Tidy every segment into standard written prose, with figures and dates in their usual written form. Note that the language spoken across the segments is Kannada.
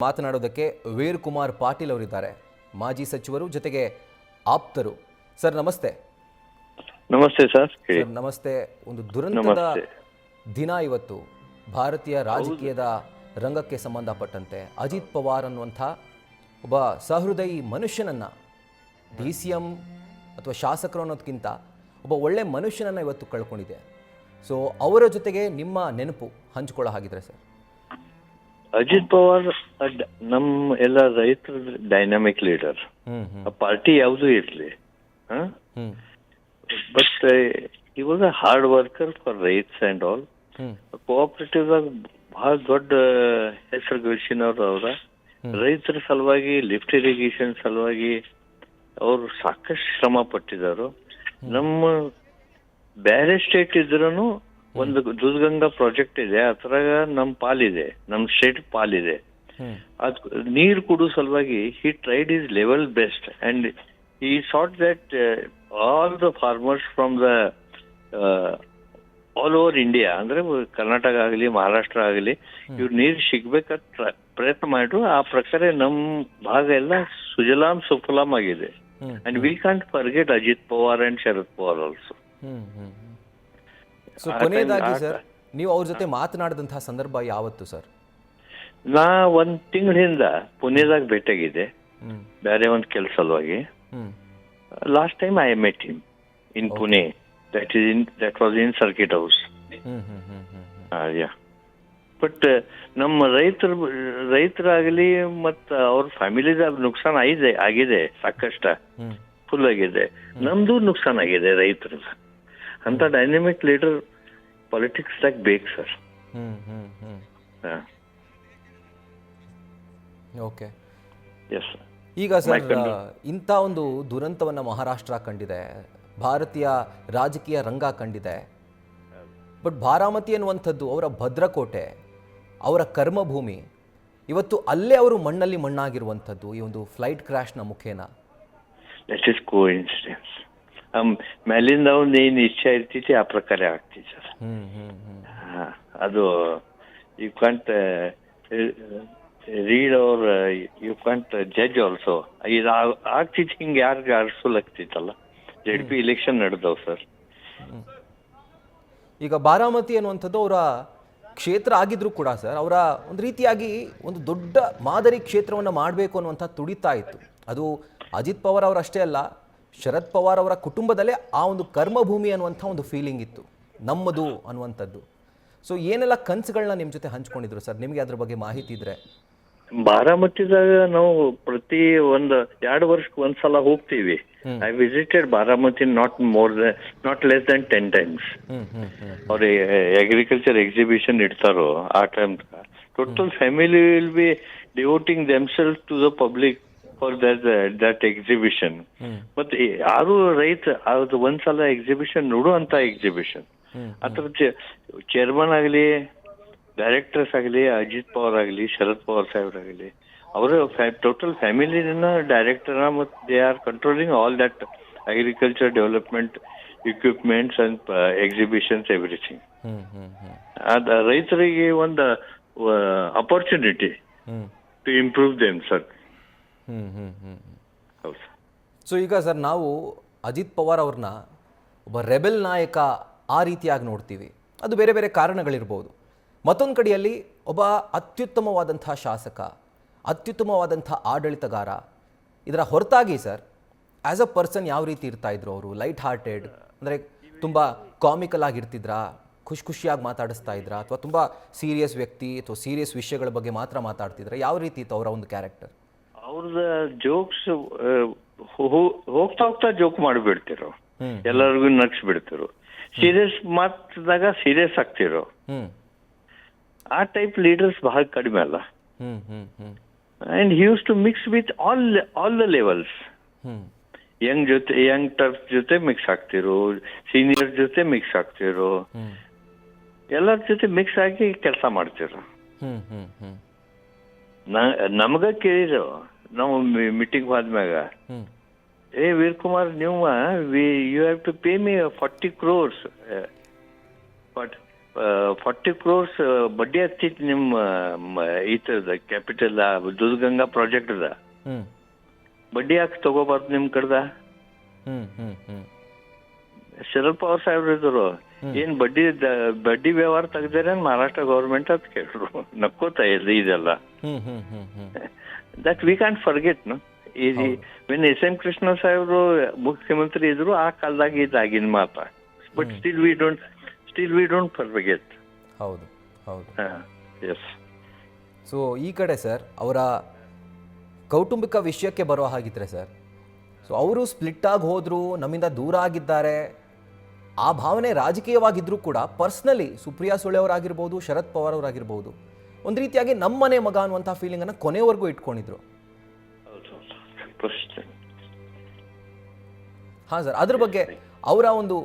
ಮಾತನಾಡೋದಕ್ಕೆ ವೀರ್ ಕುಮಾರ್ ಪಾಟೀಲ್ ಅವರಿದ್ದಾರೆ, ಮಾಜಿ ಸಚಿವರು ಜೊತೆಗೆ ಆಪ್ತರು. ಸರ್ ನಮಸ್ತೆ. ನಮಸ್ತೆ ಸರ್. ಸರ್ ನಮಸ್ತೆ. ಒಂದು ದುರಂತದ ದಿನ ಇವತ್ತು ಭಾರತೀಯ ರಾಜಕೀಯದ ರಂಗಕ್ಕೆ ಸಂಬಂಧಪಟ್ಟಂತೆ ಅಜಿತ್ ಪವಾರ್ ಅನ್ನುವಂಥ ಒಬ್ಬ ಸಹೃದಯಿ ಮನುಷ್ಯನನ್ನ, DCM ಅಥವಾ ಶಾಸಕರು ಅನ್ನೋದಕ್ಕಿಂತ ಒಬ್ಬ ಒಳ್ಳೆ ಮನುಷ್ಯನನ್ನ ಇವತ್ತು ಕಳ್ಕೊಂಡಿದೆ. ಸೊ ಅವರ ಜೊತೆಗೆ ನಿಮ್ಮ ನೆನಪು ಹಂಚ್ಕೊಳ್ಳೋ ಹಾಗಿದ್ರೆ ಸರ್. ಅಜಿತ್ ಪವಾರ್ ನಮ್ಮ ಎಲ್ಲ ರೈತರ ಡೈನಾಮಿಕ್ ಲೀಡರ್. ಪಾರ್ಟಿ ಯಾವುದು ಇರಲಿ, ಬಟ್ ಈ was a hard worker for rights and all. Cooperative ಬಹಳ ದೊಡ್ಡ ಹೆಸರು ಗಳಿಸಿನವ್ರು ಅವರ. ರೈತರ ಸಲುವಾಗಿ, ಲಿಫ್ಟ್ ಇರಿಗೇಷನ್ ಸಲುವಾಗಿ ಅವರು ಸಾಕಷ್ಟು ಶ್ರಮ ಪಟ್ಟಿದ್ದಾರೆ. ನಮ್ಮ ಬೇರೆ ಸ್ಟೇಟ್ ಇದ್ರೂ ಒಂದು ದುಧಗಂಗಾ ಪ್ರಾಜೆಕ್ಟ್ ಇದೆ, ಅದ್ರಾಗ ನಮ್ ಪಾಲಿದೆ, ನಮ್ ಸ್ಟೇಟ್ ಪಾಲಿದೆ. ಅದ್ ನೀರು ಕುಡೋ ಸಲುವಾಗಿ he tried his level best and he sought that all the farmers from the all over India, ಅಂದ್ರೆ ಕರ್ನಾಟಕ ಆಗಲಿ ಮಹಾರಾಷ್ಟ್ರ ಆಗಲಿ, ಇವ್ರು ನೀರು ಸಿಗ್ಬೇಕಂತ ಪ್ರಯತ್ನ ಮಾಡಿದ್ರು. ಆ ಪ್ರಕಾರ ನಮ್ ಭಾಗ ಎಲ್ಲ ಸುಜಲಾಂ ಸುಫಲಾಂ ಆಗಿದೆ. And we can't forget Ajit Pawar and Sharad Pawar also. So ಕೊನೆಯದಾಗಿ ಸರ್, ನೀವು ಅವ್ರ ಜೊತೆ ಮಾತನಾಡಿದಂತಹ ಸಂದರ್ಭ ಯಾವತ್ತು ಸರ್? ನಾ ಒಂದ್ ತಿಂಗಳಿಂದ ಪುಣೆದಾಗ ಭೇಟಿಯಾಗಿದೆ, ಬೇರೆ ಒಂದ್ ಕೆಲಸ ಸಲುವಾಗಿ. Last time I met him in Pune. That was in circuit house. But ನಮ್ಮ ರೈತರಾಗಲಿ ಮತ್ತ ಅವ್ರ ಫ್ಯಾಮಿಲಿದ ನುಕ್ಸಾನ್ ಆಗಿದೆ, ಸಾಕಷ್ಟ ಫುಲ್ ಆಗಿದೆ. ನಮ್ದು ನುಕ್ಸಾನ್ ಆಗಿದೆ ರೈತರ. ಅಂತ ಡೈನಾಮಿಕ್ ಲೀಡರ್ ಪಾಲಿಟಿಕ್ಸ್ ದಾಗ ಬೇಕು ಸರ್. Okay, yes. ಈಗ ಸರ್, ಇಂಥ ಒಂದು ದುರಂತವನ್ನ ಮಹಾರಾಷ್ಟ್ರ ಕಂಡಿದೆ, ಭಾರತೀಯ ರಾಜಕೀಯ ರಂಗ ಕಂಡಿದೆ. ಬಟ್ ಬಾರಾಮತಿ ಅನ್ನುವಂಥದ್ದು ಅವರ ಭದ್ರಕೋಟೆ, ಅವರ ಕರ್ಮಭೂಮಿ. ಇವತ್ತು ಅಲ್ಲೇ ಅವರು ಮಣ್ಣಲ್ಲಿ ಮಣ್ಣಾಗಿರುವಂಥದ್ದು ಈ ಒಂದು ಫ್ಲೈಟ್ ಕ್ರಾಶ್ನ ಮುಖೇನ. That is coincidence. ಮೇಲಿಂದ ಒಂದು ಏನು ಇಚ್ಛೆ ಇರ್ತೈತಿ ಆ ಪ್ರಕಾರ ಆಗ್ತೈತಿ ಸರ್. ಅದು you can't read our, you can't judge also. ಇದು ಆಗ್ತೈತಿ, ಹಿಂಗೆ ಯಾರಿಗೆ ಆಗ್ತೈತಲ್ಲ. ZP ಇಲೆಕ್ಷನ್ ನಡೆದವು ಸರ್. ಈಗ ಬಾರಾಮತಿ ಅನ್ನುವಂಥದ್ದು ಅವರ ಕ್ಷೇತ್ರ ಆಗಿದ್ರು ಕೂಡ ಸರ್, ಅವರ ಒಂದು ರೀತಿಯಾಗಿ ಒಂದು ದೊಡ್ಡ ಮಾದರಿ ಕ್ಷೇತ್ರವನ್ನು ಮಾಡಬೇಕು ಅನ್ನುವಂಥ ತುಡಿತಾ ಇತ್ತು. ಅದು ಅಜಿತ್ ಪವಾರ್ ಅವರಷ್ಟೇ ಅಲ್ಲ, ಶರದ್ ಪವಾರ್ ಅವರ ಕುಟುಂಬದಲ್ಲೇ ಆ ಒಂದು ಕರ್ಮಭೂಮಿ ಅನ್ನುವಂಥ ಒಂದು ಫೀಲಿಂಗ್ ಇತ್ತು, ನಮ್ಮದು ಅನ್ನುವಂಥದ್ದು. ಸೊ ಏನೆಲ್ಲ ಕನಸುಗಳನ್ನ ನಿಮ್ಮ ಜೊತೆ ಹಂಚ್ಕೊಂಡಿದ್ರು ಸರ್? ನಿಮಗೆ ಅದ್ರ ಬಗ್ಗೆ ಮಾಹಿತಿ ಇದ್ರೆ. ಬಾರಾಮತಿದಾಗ ನಾವು ಪ್ರತಿ 2 ವರ್ಷಕ್ಕೆ ಒಂದ್ಸಲ ಹೋಗ್ತೀವಿ. I visited Baramati not less than 10 times. ಅವ್ರ ಅಗ್ರಿಕಲ್ಚರ್ ಎಕ್ಸಿಬಿಷನ್ ಇಡ್ತಾರೋ ಆ time total family will be devoting themselves to the public for that exhibition. ಮತ್ತೆ ಯಾರು ಅದು ಒಂದ್ಸಲ ಎಕ್ಸಿಬಿಷನ್ ನೋಡುವಂತ ಎಕ್ಸಿಬಿಷನ್. ಅದ್ರ ಚೇರ್ಮನ್ ಆಗಲಿ, ಡೈರೆಕ್ಟರ್ಸ್ ಆಗಲಿ, ಅಜಿತ್ ಪವಾರ್ ಆಗಲಿ, ಶರದ್ ಪವಾರ್ ಸಾಹೇಬ್ರಾಗಲಿ, ಅವರ ಟೋಟಲ್ ಫ್ಯಾಮಿಲಿನ ಡೈರೆಕ್ಟರ್ ಮತ್ತು they are controlling all that agriculture development equipments and exhibitions everything. ಅದ ರೈತರಿಗೆ ಒಂದು opportunity to improve them sir. So ಈಗ ಸರ್, ನಾವು ಅಜಿತ್ ಪವಾರ್ ಅವ್ರನ್ನ ಒಬ್ಬ ರೆಬೆಲ್ ನಾಯಕ ಆ ರೀತಿಯಾಗಿ ನೋಡ್ತೀವಿ. ಅದು ಬೇರೆ ಬೇರೆ ಕಾರಣಗಳಿರ್ಬೋದು. ಮತ್ತೊಂದು ಕಡೆಯಲ್ಲಿ ಒಬ್ಬ ಅತ್ಯುತ್ತಮವಾದಂಥ ಶಾಸಕ, ಅತ್ಯುತ್ತಮವಾದಂಥ ಆಡಳಿತಗಾರ. ಇದರ ಹೊರತಾಗಿ ಸರ್, ಆ್ಯಸ್ ಅ ಪರ್ಸನ್ ಯಾವ ರೀತಿ ಇರ್ತಾ ಇದ್ರು ಅವರು? ಲೈಟ್ ಹಾರ್ಟೆಡ್, ಅಂದರೆ ತುಂಬ ಕಾಮಿಕಲ್ ಆಗಿರ್ತಿದ್ರಾ, ಖುಷಿಯಾಗಿ ಮಾತಾಡಿಸ್ತಾ ಇದ್ರಾ, ಅಥವಾ ತುಂಬ ಸೀರಿಯಸ್ ವ್ಯಕ್ತಿ ಅಥವಾ ಸೀರಿಯಸ್ ವಿಷಯಗಳ ಬಗ್ಗೆ ಮಾತ್ರ ಮಾತಾಡ್ತಿದ್ರ? ಯಾವ ರೀತಿ ಇತ್ತು ಅವರ ಒಂದು ಕ್ಯಾರೆಕ್ಟರ್? ಅವ್ರದ ಜೋಕ್ಸ್ ಹೋಗ್ತಾ ಜೋಕ್ ಮಾಡಿಬಿಡ್ತಿರೋ, ಎಲ್ಲರಿಗೂ ನಗ್ಸ್ಬಿಡ್ತಿರೋ. ಸೀರಿಯಸ್ ಮಾತಾದಾಗ ಸೀರಿಯಸ್ ಆಗ್ತಿರೋ. ಆ ಟೈಪ್ ಲೀಡರ್ಸ್ ಬಹಳ ಕಡಿಮೆ ಅಲ್ಲ. And he use to mix with all the levels. Young ಟರ್ಫ್ ಜೊತೆ ಮಿಕ್ಸ್ ಆಗ್ತಿರೋ, ಸೀನಿಯರ್ ಜೊತೆ ಮಿಕ್ಸ್ ಆಗ್ತಿರೋ, ಎಲ್ಲರ ಜೊತೆ ಮಿಕ್ಸ್ ಆಗಿ ಕೆಲಸ ಮಾಡ್ತಿರೋ. ನಮಗ ಕೇಳಿರೋ, ನಾವು ಮೀಟಿಂಗ್ ಹೋದ್ಮ್ಯಾಗ, ವೀರ್ ಕುಮಾರ್, ನೀವು you have to pay me 40 crores. But 40 crores ಬಡ್ಡಿ ಹತ್ತಿತ್ತು ನಿಮ್ಮ ಈತದ ಕ್ಯಾಪಿಟಲ್ ದುಧಗಂಗಾ ಪ್ರಾಜೆಕ್ಟ್ ಅದ ಹ್ಮ್ ಬಡ್ಡಿ ಯಾಕೆ ತಗೋಬಾರ್ದು ನಿಮ್ ಕಡ್ದ ಹ್ಮ್ ಹ್ಮ್ ಹ್ಮ್ ಶರದ್ ಪವಾರ್ ಸಾಹೇಬ್ರು ಇದ್ರು ಏನ್ ಬಡ್ಡಿ ವ್ಯವಹಾರ ತೆಗ್ದಾರೆ ಮಹಾರಾಷ್ಟ್ರ ಗೌರ್ಮೆಂಟ್ ಅಂತ ಕೇಳಿದ್ರು ನಕ್ಕೋತಾ ಇದೆ ಇದೆಲ್ಲ hmm hmm hmm hmm that we can forget no when S M Krishna ಸಾಹೇಬ್ರು ಮುಖ್ಯಮಂತ್ರಿ ಇದ್ರು ಆ ಕಾಲದಾಗ ಇದಾಗಿನ ಮಾತ but still we don't forget. ಹೌದು ಹೌದು. ಎಸ್. ಸೊ ಈ ಕಡೆ ಸರ್ ಅವರ ಕೌಟುಂಬಿಕ ವಿಷಯಕ್ಕೆ ಬರೋ ಹಾಗಿದ್ರೆ ಸರ್, ಸೊ ಅವರು ಸ್ಪ್ಲಿಟ್ ಆಗಿ ಹೋದ್ರು, ನಮ್ಮಿಂದ ದೂರ ಆಗಿದ್ದಾರೆ, ಆ ಭಾವನೆ ರಾಜಕೀಯವಾಗಿದ್ರೂ ಕೂಡ ಪರ್ಸ್ನಲಿ ಸುಪ್ರಿಯಾ ಸುಳೆ ಅವರಾಗಿರ್ಬೋದು, ಶರದ್ ಪವಾರ್ ಅವರಾಗಿರ್ಬೋದು, ಒಂದು ರೀತಿಯಾಗಿ ನಮ್ಮನೆ ಮಗ ಅನ್ನುವಂಥ ಫೀಲಿಂಗನ್ನು ಕೊನೆಯವರೆಗೂ ಇಟ್ಕೊಂಡಿದ್ರು. ಹಾಂ ಸರ್, ಅದ್ರ ಬಗ್ಗೆ ಅವರ ಒಂದು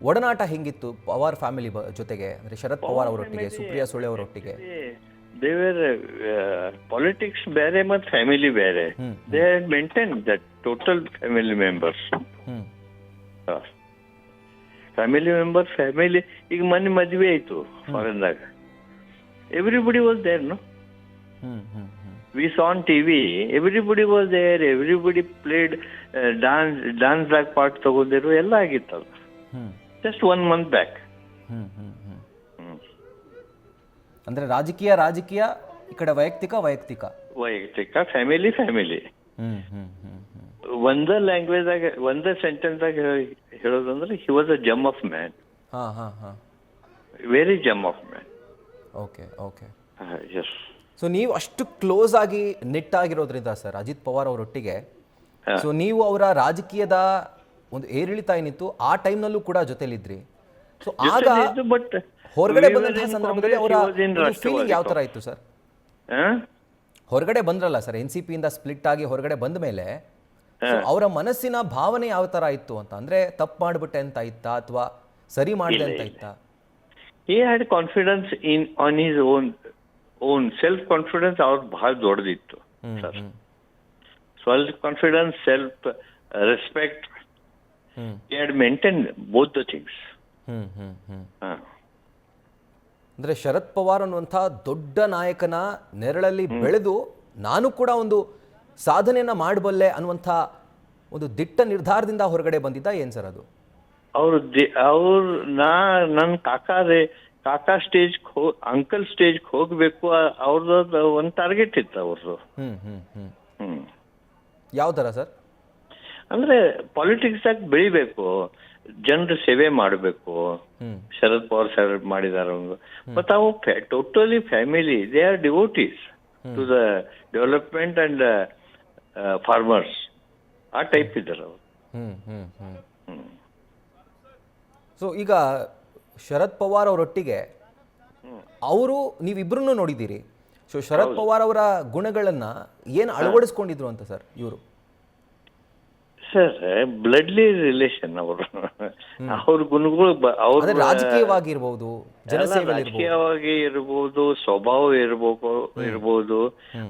ಒಡನಾಟ ಹೆಂಗಿತ್ತು ಪವಾರ್ ಫ್ಯಾಮಿಲಿ ಜೊತೆಗೆ, ಅಂದರೆ ಶರದ್ ಪವಾರ್ ಅವರೊಟ್ಟಿಗೆ, ಸುಪ್ರಿಯಾ ಸುಳೆ ಅವರೊಟ್ಟಿಗೆ? ದೇವರ್ ಪಾಲಿಟಿಕ್ಸ್ ಬೇರೆ ಮತ್ತು ಫ್ಯಾಮಿಲಿ ಬೇರೆ. They had maintain that total family members. Family ಈಗ ಮೊನ್ನೆ ಮದ್ವೆ ಆಯ್ತು ಫಾರಿನ್ದಾಗ, everybody was there no. We saw on TV, everybody was there, everybody played dance back part ತಗೊಂಡಿರು ಎಲ್ಲ ಆಗಿತ್ತಲ್ಲ. Just 1 month back. ಅಂದ್ರೆ ರಾಜಕೀಯ ಈ ಕಡೆ ವೈಯಕ್ತಿಕ ಫ್ಯಾಮಿಲಿ ಒಂದೇ ಲ್ಯಾಂಗ್ವೇಜ್ ಆಗ ಒಂದೇ ಸೆಂಟೆನ್ಸ್ ಆಗ ಹೇಳೋದಂದ್ರೆ he was a gem of man. Very gem of man. Okay. Yes. So ನೀವು ಅಷ್ಟು ಕ್ಲೋಸ್ ಆಗಿ ನಿಟ್ಟಾಗಿರೋದ್ರಿಂದ ಸರ್ ಅಜಿತ್ ಪವಾರ್ ಅವರೊಟ್ಟಿಗೆ, ಸೊ ನೀವು ಅವರ ರಾಜಕೀಯದ ಒಂದು ಏರಿಳಿತ ಏನಿತ್ತು ಆ ಟೈಮ್ನಲ್ಲೂ ಕೂಡ ಜೊತೆಲಿದ್ರಿ. ಸೊ ಆಗ ಹೊರಗಡೆ ಬಂದಂತಹ ಸಂದರ್ಭದಲ್ಲಿ ಅವರ ಫೀಲಿಂಗ್ ಯಾವ ತರ ಇತ್ತು ಸರ್? ಹೊರಗಡೆ ಬಂದ್ರಲ್ಲ ಸರ್, NCP ಇಂದ ಸ್ಪ್ಲಿಟ್ ಆಗಿ ಹೊರಗಡೆ ಬಂದ ಮೇಲೆ ಅವರ ಮನಸ್ಸಿನ ಭಾವನೆ ಯಾವ ತರ ಇತ್ತು ಅಂತ, ಅಂದ್ರೆ ತಪ್ಪು ಮಾಡ್ಬಿಟ್ಟೆ ಅಂತ ಇತ್ತಾ ಅಥವಾ ಸರಿ ಮಾಡಿದೆ ಅಂತ ಇತ್ತಾ? He had confidence on his own self confidence ಅವ್ರದ್ದು ಬಹಳ ದೊಡ್ಡದಿತ್ತು sir. self confidence, self respect, he had maintained both the things. ಅಂದ್ರೆ ಶರದ್ ಪವಾರ್ ಅನ್ನುವಂಥ ದೊಡ್ಡ ನಾಯಕನ ನೆರಳಲ್ಲಿ ಬೆಳೆದು ನಾನು ಕೂಡ ಒಂದು ಸಾಧನೆಯನ್ನ ಮಾಡಬಲ್ಲೆ ಅನ್ನುವಂಥ ಒಂದು ದಿಟ್ಟ ನಿರ್ಧಾರದಿಂದ ಹೊರಗಡೆ ಬಂದಿದ್ದ ಏನ್ ಸರ್ ಅದು? ನನ್ನ ಕಾಕಾ ಸ್ಟೇಜ್ ಅಂಕಲ್ ಸ್ಟೇಜ್ ಹೋಗ್ಬೇಕು, ಅವ್ರದ್ದು ಒಂದು ಟಾರ್ಗೆಟ್ ಇತ್ತು ಅವ್ರದ್ದು. ಯಾವ ತರ ಸರ್? ಅಂದ್ರೆ ಪಾಲಿಟಿಕ್ಸ್ ಆಗಿ ಬೆಳಿಬೇಕು, ಜನರ ಸೇವೆ ಮಾಡಬೇಕು. ಶರದ್ ಪವಾರ್ ಸರ್ ಮಾಡಿದಾರ. ಬಟ್ ಅವು totally family, they are devotees to the development and farmers. ಆ ಟೈಪ್ ಇದ್ದಾರೆ ಅವರು. ಸೊ ಈಗ ಶರದ್ ಪವಾರ್ ಅವರೊಟ್ಟಿಗೆ ಅವರು ನೀವಿಬ್ರು ನೋಡಿದ್ದೀರಿ. ಸೊ ಶರದ್ ಪವಾರ್ ಅವರ ಗುಣಗಳನ್ನ ಏನು ಅಳವಡಿಸ್ಕೊಂಡಿದ್ರು ಅಂತ ಸರ್ ಇವರು? ಸರ್ ಬ್ಲಡ್ಲಿ ರಿಲೇಷನ್ ಅವರು. ಅವ್ರ ಗುಣಗಳು ರಾಜಕೀಯವಾಗಿರ್ಬೋದು, ರಾಜಕೀಯವಾಗಿ ಇರ್ಬೋದು, ಸ್ವಭಾವ ಇರ್ಬೋದು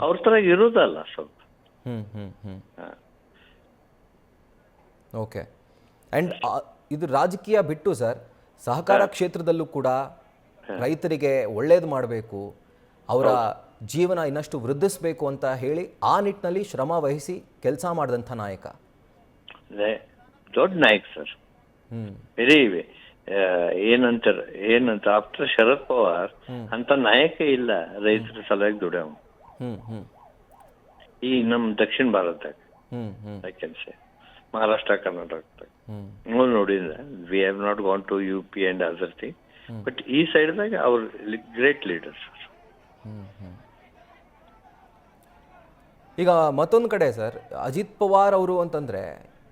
ಅವ್ರ ತರ ಇರೋದಲ್ಲ ಸ್ವಲ್ಪ. ಓಕೆ. ಅಂಡ್ ಇದು ರಾಜಕೀಯ ಬಿಟ್ಟು ಸರ್ ಸಹಕಾರ ಕ್ಷೇತ್ರದಲ್ಲೂ ಕೂಡ ರೈತರಿಗೆ ಒಳ್ಳೇದು ಮಾಡಬೇಕು, ಅವರ ಜೀವನ ಇನ್ನಷ್ಟು ವೃದ್ಧಿಸಬೇಕು ಅಂತ ಹೇಳಿ ಆ ನಿಟ್ಟಿನಲ್ಲಿ ಶ್ರಮ ವಹಿಸಿ ಕೆಲಸ ಮಾಡಿದಂಥ ನಾಯಕ. ದೊಡ್ಡ ನಾಯಕ್ ಸರ್. ವೆರಿ ಏನಂತ ಆಫ್ಟರ್ ಶರದ್ ಪವಾರ್ ಅಂತ ನಾಯಕ ಇಲ್ಲ ರೈತರ ಸಲುವಾಗಿ ದುಡಿಯವ ಈ ನಮ್ ದಕ್ಷಿಣ ಭಾರತದಾಗ. ಮಹಾರಾಷ್ಟ್ರ, ಕರ್ನಾಟಕದಾಗ ನೋಡಿದ್ರೆ we have not gone to UP and other thing, but ಈ ಸೈಡ್ದಾಗ ಅವ್ರ ಗ್ರೇಟ್ ಲೀಡರ್ಸ್. ಈಗ ಮತ್ತೊಂದು ಕಡೆ ಸರ್ ಅಜಿತ್ ಪವಾರ್ ಅವರು ಅಂತಂದ್ರೆ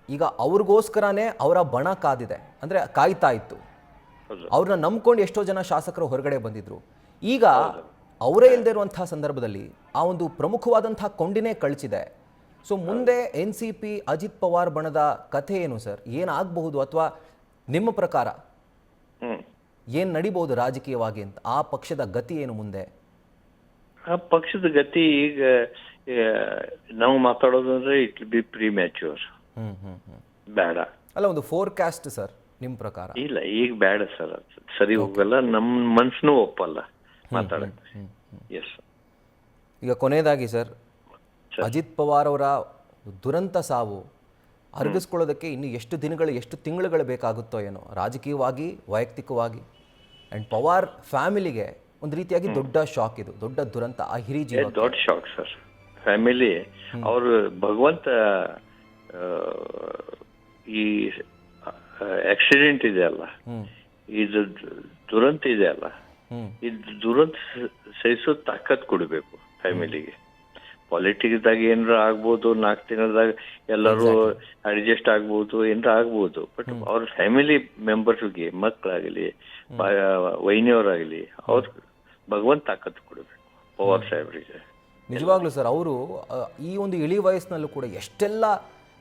ಈಗ ಅವ್ರಿಗೋಸ್ಕರನೇ ಅವರ ಬಣ ಕಾದಿದೆ, ಅಂದ್ರೆ ಕಾಯ್ತಾ ಇತ್ತು. ಅವ್ರನ್ನ ನಂಬ್ಕೊಂಡು ಎಷ್ಟೋ ಜನ ಶಾಸಕರು ಹೊರಗಡೆ ಬಂದಿದ್ರು. ಈಗ ಅವರೇ ಇಲ್ಲದೆ ಇರುವಂತಹ ಸಂದರ್ಭದಲ್ಲಿ ಆ ಒಂದು ಪ್ರಮುಖವಾದಂತಹ ಕೊಂಡಿನೇ ಕಳಚಿದೆ. ಸೊ ಮುಂದೆ NCP ಅಜಿತ್ ಪವಾರ್ ಬಣದ ಕಥೆ ಏನು ಸರ್? ಏನಾಗಬಹುದು ಅಥವಾ ನಿಮ್ಮ ಪ್ರಕಾರ ಏನ್ ನಡಿಬಹುದು ರಾಜಕೀಯವಾಗಿ ಅಂತ? ಆ ಪಕ್ಷದ ಗತಿ ಏನು ಮುಂದೆ? ಆ ಪಕ್ಷದ ಗತಿ ಈಗ ನಾವು ಮಾತಾಡೋದಂದ್ರೆ ಇಟ್ ಬಿ ಪ್ರೀ ಮ್ಯಾಚ್ಯೂರ್. ಬೇಡ. ಅಲ್ಲ, ಒಂದು ಫೋರ್ಕಾಸ್ಟ್ ಸರ್ ನಿಮ್ಮ ಪ್ರಕಾರ? ಇಲ್ಲ, ಈಗ ಬೇಡ ಸರ್, ಅದು ಸರಿ ಹೋಗಲ್ಲ, ನಮ್ಮ ಮನ್ಸನ್ನೂ ಒಪ್ಪಲ್ಲ ಮಾತಾಡಕ್ಕೆ. ಎಸ್. ಈಗ ಕೊನೆಯದಾಗಿ ಸರ್, ಅಜಿತ್ ಪವಾರ್ ಅವರ ದುರಂತ ಸಾವು ಅರಗಿಸ್ಕೊಳ್ಳೋದಕ್ಕೆ ಇನ್ನು ಎಷ್ಟು ದಿನಗಳು, ಎಷ್ಟು ತಿಂಗಳುಗಳು ಬೇಕಾಗುತ್ತೋ ಏನೋ, ರಾಜಕೀಯವಾಗಿ, ವೈಯಕ್ತಿಕವಾಗಿ. ಆ್ಯಂಡ್ ಪವಾರ್ ಫ್ಯಾಮಿಲಿಗೆ ಒಂದು ರೀತಿಯಾಗಿ ದೊಡ್ಡ ಶಾಕ್ ಇದು, ದೊಡ್ಡ ದುರಂತ. ಆ ಹಿರಿ ಜೀವ ದೊಡ್ಡ ಶಾಕ್ ಸರ್. ಫ್ಯಾಮಿಲಿ, ಅವರು ಭಗವಂತ ಈ ಆಕ್ಸಿಡೆಂಟ್ ಇದೆ ಅಲ್ಲ, ಇದು ದುರಂತ ಇದೆ ಅಲ್ಲ, ಇದು ದುರಂತ ಸಹಿಸೋ ತಾಕತ್ ಕೊಡಬೇಕು ಫ್ಯಾಮಿಲಿಗೆ. ಪಾಲಿಟಿಕ್ಸ್ದಾಗ ಏನಾರ ಆಗ್ಬೋದು, 4 ತಿಂಗಳದಾಗ ಎಲ್ಲರೂ ಅಡ್ಜಸ್ಟ್ ಆಗ್ಬೋದು, ಏನಾರ ಆಗ್ಬೋದು. ಬಟ್ ಅವ್ರ ಫ್ಯಾಮಿಲಿ ಮೆಂಬರ್ಸ್ಗೆ, ಮಕ್ಕಳಾಗಲಿ, ವೈನಿಯವರಾಗಲಿ, ಅವ್ರ ಭಗವಂತ ತಾಕತ್ತು ಕೊಡಬೇಕು ಪವಾರ್ ಸಾಹೇಬ್ರಿಗೆ. ನಿಜವಾಗ್ಲೂ ಸರ್, ಅವರು ಈ ಒಂದು ಇಳಿ ವಯಸ್ಸಿನಲ್ಲೂ ಕೂಡ ಎಷ್ಟೆಲ್ಲ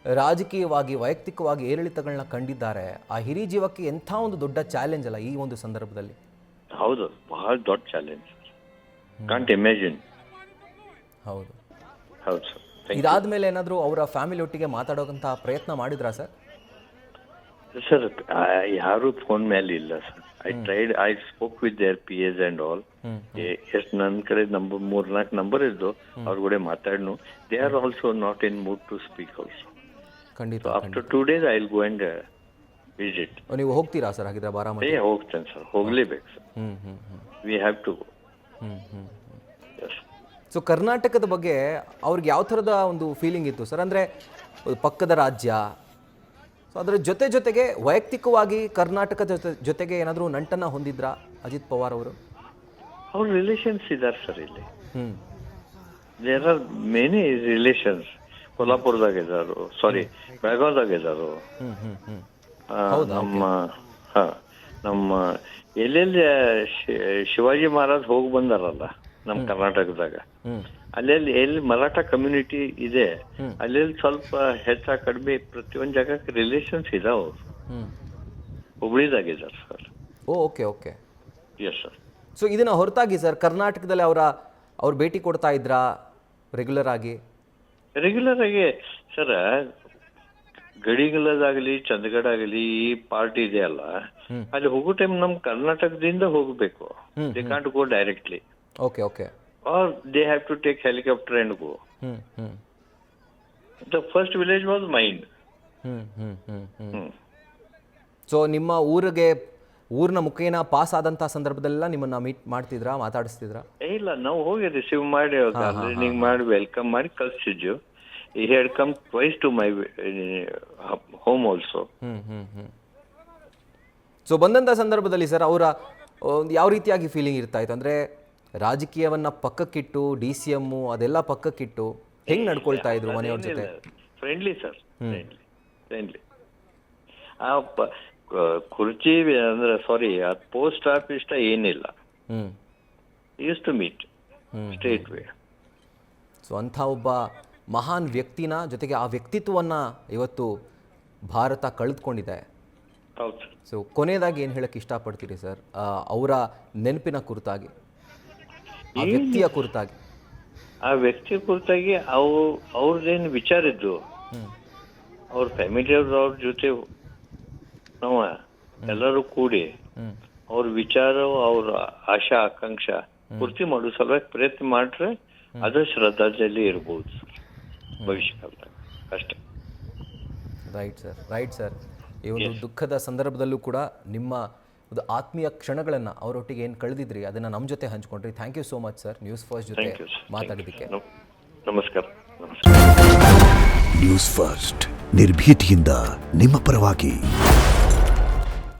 ರಾಜಕೀಯವಾಗಿ, ವೈಯಕ್ತಿಕವಾಗಿ ಏರಿಳಿತಗಳನ್ನ ಕಂಡಿದ್ದಾರೆ. ಆ ಹಿರಿ ಜೀವಕ್ಕೆ ಎಂಥ ಒಂದು ದೊಡ್ಡ ಚಾಲೆಂಜ್ ಅಲ್ಲ ಈ ಒಂದು ಸಂದರ್ಭದಲ್ಲಿ. ಹೌದು, ಬಹಳ ದೊಡ್ಡ ಚಾಲೆಂಜ್. Can't imagine. ಹೌದು ಹೌದು ಸರ್. ಇದಾದ್ಮೇಲೆ ಏನಾದರೂ ಅವರ ಫ್ಯಾಮಿಲಿ ಒಟ್ಟಿಗೆ ಮಾತಾಡೋಂಥ ಪ್ರಯತ್ನ ಮಾಡಿದ್ರಾ ಸರ್? ಸರ್, ಯಾರು ಫೋನ್ ಮೇಲೆ ಇಲ್ಲ sir. I spoke with their PAs and all. ಎಷ್ಟು ನನ್ನ ಕಡೆ 3-4 ನಂಬರ್ ಇದ್ದು ಅವ್ರ ಕೂಡ ಮಾತಾಡ್ನು. They are also not in mood to speak also. ಖಂಡಿತ. After 2 days I will go and visit. ನೀವು ಹೋಗ್ತೀರಾ ಸರ್ ಹಾಗಿದ್ರೆ ಬಾರಾಮತಿ? ಹೋಗ್ತೇನೆ ಸರ್, ಹೋಗ್ಲೇಬೇಕು sir. We have to go. So ಕರ್ನಾಟಕದ ಬಗ್ಗೆ ಅವ್ರಿಗೆ ಯಾವ ಥರದ ಒಂದು ಫೀಲಿಂಗ್ ಇತ್ತು ಸರ್? ಅಂದರೆ ಪಕ್ಕದ ರಾಜ್ಯ, ಸೊ ಅದರ ಜೊತೆಗೆ ವೈಯಕ್ತಿಕವಾಗಿ ಕರ್ನಾಟಕದ ಜೊತೆಗೆ ಏನಾದರೂ ನಂಟನ್ನು ಹೊಂದಿದ್ರಾ ಅಜಿತ್ ಪವಾರ್ ಅವರು? ಅವ್ರ ರಿಲೇಷನ್ಸ್ ಇದ್ದಾರೆ ಸರ್ ಇಲ್ಲಿ. There are many relations. ಕೊಲ್ಲಾಪುರದಾಗ ಇದ್ದಾರು, ಸಾರಿ ಬೆಳಗಾವ್ದಾಗ ಇದ್ದಾರು. ನಮ್ಮ ಎಲ್ಲೆಲ್ಲಿ ಶಿವಾಜಿ ಮಹಾರಾಜ್ ಹೋಗಿ ಬಂದಾರಲ್ಲ ನಮ್ಮ ಕರ್ನಾಟಕದಾಗ, ಅಲ್ಲೆಲ್ಲಿ ಎಲ್ಲಿ ಮರಾಠ ಕಮ್ಯುನಿಟಿ ಇದೆ, ಅಲ್ಲೆಲ್ಲಿ ಸ್ವಲ್ಪ ಹೆಚ್ಚ ಕಡಿಮೆ ಪ್ರತಿಯೊಂದು ಜಾಗಕ್ಕೆ ರಿಲೇಷನ್ಸ್ ಇದಾವೆ. ಹುಬ್ಳಿದಾಗಿದ್ದಾರೆ sir. Okay okay. Yes sir. So ಇದನ್ನ ಹೊರತಾಗಿ ಸರ್, ಕರ್ನಾಟಕದಲ್ಲಿ ಅವ್ರು ಭೇಟಿ ಕೊಡ್ತಾ ಇದ್ರಾ ರೆಗ್ಯುಲರ್ ಆಗಿ ಸರ್? ಗಡಿಗಳದಾಗಲಿ, ಚಂದಗಢ ಆಗಲಿ, ಈ ಪಾರ್ಟಿ ಇದೆಯಲ್ಲ, ಅಲ್ಲಿ ಹೋಗೋ ಟೈಮ್ ನಮ್ ಕರ್ನಾಟಕದಿಂದ ಹೋಗಬೇಕು. They can't go directly. Okay okay. Or they have to take helicopter and go. The first village was mine. So ನಿಮ್ಮ ಊರಿನ ಮುಖೇನ ಪಾಸ್ ಆದಂತಹ ಸಂದರ್ಭದಲ್ಲೆಲ್ಲ ನಿಮ್ಮನ್ನ ಮೀಟ್ ಮಾಡ್ತಿದ್ರಾ, ಮಾತಾಡಿಸ್ತಿದ್ರಾ? ಇಲ್ಲ, ನಾವು ಹೋಗಿ ರಿಸೀವ್ ಮಾಡಿ ಗಾರ್ಡನಿಂಗ್ ಮಾಡಿ ವೆಲ್ಕಮ್ ಮಾಡಿ ಕಳ್ಸಿದ್ವಿ. He had come twice to my home also. So ಬಂದಂಥ ಸಂದರ್ಭದಲ್ಲಿ ಸರ್ ಅವರ ಯಾವ ರೀತಿಯಾಗಿ ಫೀಲಿಂಗ್ ಇರ್ತಾ ಇತ್ತು? ಅಂದರೆ ರಾಜಕೀಯವನ್ನ ಪಕ್ಕಕ್ಕಿಟ್ಟು, DCM ಅದೆಲ್ಲ ಪಕ್ಕಕ್ಕಿಟ್ಟು ಹೆಂಗ್ ನಡ್ಕೊಳ್ತಾ ಇದ್ರು ಮನೆಯವ್ರ ಜೊತೆ? Friendly sir, friendly. ಆ ಕುರ್ಚಿ ಅಂದ್ರೆ ಸಾರಿ, ಆ ಪೋಸ್ಟ್ ಆಫೀಸ್ ಏನಿಲ್ಲ. Use to meet straight way. So ಅಂಥ ಒಬ್ಬ ಮಹಾನ್ ವ್ಯಕ್ತಿನ ಜೊತೆಗೆ ಆ ವ್ಯಕ್ತಿತ್ವವನ್ನು ಇವತ್ತು ಭಾರತ ಕಳೆದುಕೊಂಡಿದೆ. ಹೌದು ಸರ್. ಸೊ ಕೊನೆಯದಾಗಿ ಏನು ಹೇಳಕ್ಕೆ ಇಷ್ಟಪಡ್ತೀರಿ ಸರ್ ಅವರ ನೆನಪಿನ ಕುರಿತಾಗಿ, ಆ ವ್ಯಕ್ತಿಯ ಕುರಿತಾಗಿ? ಆ ವ್ಯಕ್ತಿ ಕುರಿತಾಗಿ ಅವ್ರದ್ದೇನು ವಿಚಾರ ಇದ್ದು, ಅವ್ರ ಫ್ಯಾಮಿಲಿ ಅವ್ರ ಜೊತೆ ನಾವು ಎಲ್ಲರೂ ಕೂಡಿ ಅವ್ರ ವಿಚಾರ, ಅವ್ರ ಆಶಾ ಆಕಾಂಕ್ಷ ಪೂರ್ತಿ ಮಾಡೋ ಸಲುವಾಗಿ ಪ್ರಯತ್ನ ಮಾಡ್ರೆ ಅದು ಶ್ರದ್ಧಾಂಜಲಿ ಇರ್ಬೋದು ಸರ್ ಭವಿಷ್ಯ ಕಾಲದಾಗ ಅಷ್ಟೇ. Right sir. ಈ ಒಂದು ದುಃಖದ ಸಂದರ್ಭದಲ್ಲೂ ಕೂಡ ನಿಮ್ಮ ಒಂದು ಆತ್ಮೀಯ ಕ್ಷಣಗಳನ್ನು ಅವರೊಟ್ಟಿಗೆ ಏನು ಕಳೆದಿದ್ರಿ ಅದನ್ನು ನಮ್ಮ ಜೊತೆ ಹಂಚ್ಕೊಂಡ್ರಿ. Thank you so much sir, news first ಜೊತೆ ಮಾತಾಡಿದ್ದಕ್ಕೆ. ನಮಸ್ಕಾರ. ನ್ಯೂಸ್ ಫಸ್ಟ್, ನಿರ್ಭೀತಿಯಿಂದ ನಿಮ್ಮ ಪರವಾಗಿ.